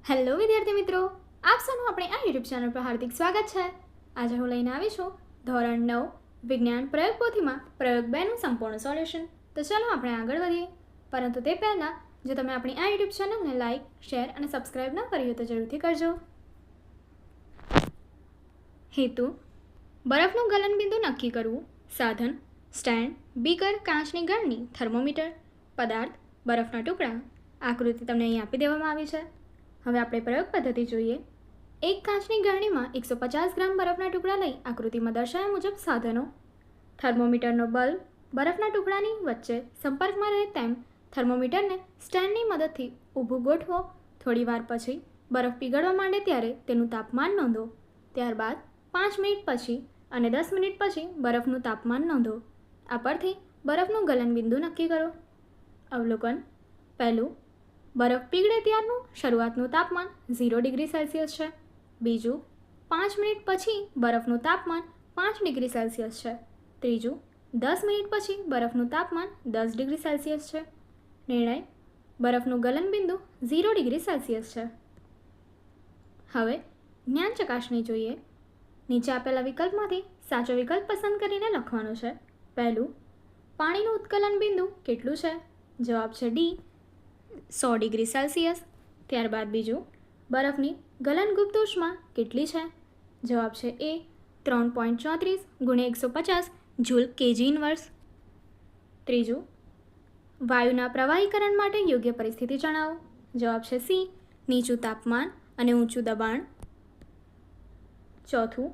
Hello વિદ્યાર્થી મિત્રો, આપ સૌનું આપણે આ યુટ્યુબ ચેનલ પર હાર્દિક સ્વાગત છે. આજે હું લઈને આવી છું ધોરણ 9 વિજ્ઞાન પ્રયોગ પોથીમાં પ્રયોગ 2નું સંપૂર્ણ સોલ્યુશન. તો ચાલો આપણે આગળ વધીએ. પરંતુ તે પહેલાં જો તમે આપણી આ યુટ્યુબ ચેનલને લાઇક, શેર અને સબસ્ક્રાઇબ ન કરી હોય તો જરૂરથી કરજો. હેતુ: બરફનું ગલનબિંદુ નક્કી કરવું. સાધન: સ્ટેન્ડ, બીકર, કાચની ગળણી, થર્મોમીટર. પદાર્થ: બરફના ટુકડા. આકૃતિ તમને અહીં આપી દેવામાં આવી છે. હવે આપણે પ્રયોગ પદ્ધતિ જોઈએ. એક કાચની ગળણીમાં 150 ગ્રામ બરફના ટુકડા લઈ આકૃતિમાં દર્શાવ્યા મુજબ સાધનો: થર્મોમીટરનો બલ્બ બરફના ટુકડાની વચ્ચે સંપર્કમાં રહે તેમ થર્મોમીટરને સ્ટેન્ડની મદદથી ઊભું ગોઠવો. થોડી વાર પછી બરફ પીગળવા માંડે ત્યારે તેનું તાપમાન નોંધો. ત્યારબાદ 5 મિનિટ પછી અને 10 મિનિટ પછી બરફનું તાપમાન નોંધો. આ પરથી બરફનું ગલનબિંદુ નક્કી કરો. અવલોકન: પહેલું, બરફ પીગળે ત્યારનું શરૂઆતનું તાપમાન 0 ડિગ્રી સેલ્સિયસ છે. બીજું, 5 મિનિટ પછી બરફનું તાપમાન 5 ડિગ્રી સેલ્સિયસ છે. ત્રીજું, 10 મિનિટ પછી બરફનું તાપમાન 10 ડિગ્રી સેલ્સિયસ છે. નિર્ણય: બરફનું ગલનબિંદુ 0 ડિગ્રી સેલ્સિયસ છે. હવે જ્ઞાન ચકાસણી જોઈએ. નીચે આપેલા વિકલ્પમાંથી સાચો વિકલ્પ પસંદ કરીને લખવાનો છે. પહેલું, પાણીનું ઉત્કલન બિંદુ કેટલું છે? જવાબ છે ડી, 100 ડિગ્રી સેલ્સિયસ. ત્યારબાદ બીજું, બરફની ગલનગુપ્ત ઉષ્મા કેટલી છે? જવાબ છે એ, 3.34 × 150 જૂલ કેજી ઇનવર્સ. ત્રીજું, વાયુના પ્રવાહીકરણ માટે યોગ્ય પરિસ્થિતિ જણાવો. જવાબ છે સી, નીચું તાપમાન અને ઊંચું દબાણ. ચોથું,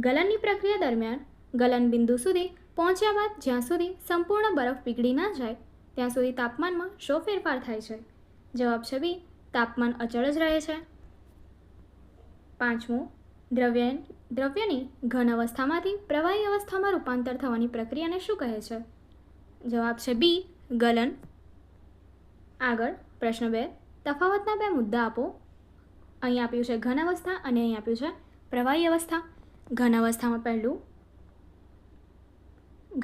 ગલનની પ્રક્રિયા દરમિયાન ગલનબિંદુ સુધી પહોંચ્યા બાદ જ્યાં સુધી સંપૂર્ણ બરફ પીગળી ના જાય ત્યાં સુધી તાપમાનમાં શો ફેરફાર થાય છે? જવાબ છે બી, તાપમાન અચળ જ રહે છે. પાંચમું, દ્રવ્યની ઘન અવસ્થામાંથી પ્રવાહી અવસ્થામાં રૂપાંતર થવાની પ્રક્રિયાને શું કહે છે? જવાબ છે બી, ગલન. આગળ પ્રશ્ન 2, તફાવતના 2 મુદ્દા આપો. અહીં આપ્યું છે ઘન અવસ્થા અને અહીં આપ્યું છે પ્રવાહી અવસ્થા. ઘન અવસ્થામાં પહેલું,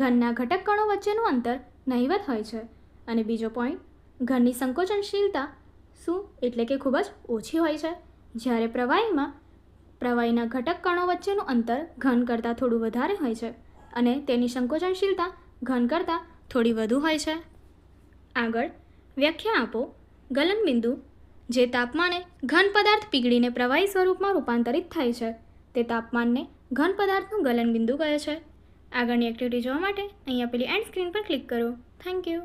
ઘનના ઘટક કણો વચ્ચેનું અંતર નહિવત હોય છે. અને બીજો પોઈન્ટ, ઘનની સંકોચનશીલતા શું એટલે કે ખૂબ જ ઓછી હોય છે. જ્યારે પ્રવાહીના ઘટક કણો વચ્ચેનું અંતર ઘન કરતાં થોડું વધારે હોય છે અને તેની સંકોચનશીલતા ઘન કરતાં થોડી વધુ હોય છે. આગળ વ્યાખ્યા આપો. ગલનબિંદુ: જે તાપમાને ઘન પદાર્થ પીગળીને પ્રવાહી સ્વરૂપમાં રૂપાંતરિત થાય છે તે તાપમાનને ઘન પદાર્થનું ગલનબિંદુ કહે છે. આગળની એક્ટિવિટી જોવા માટે અહીં આપેલી એન્ડ સ્ક્રીન પર ક્લિક કરો. Thank you.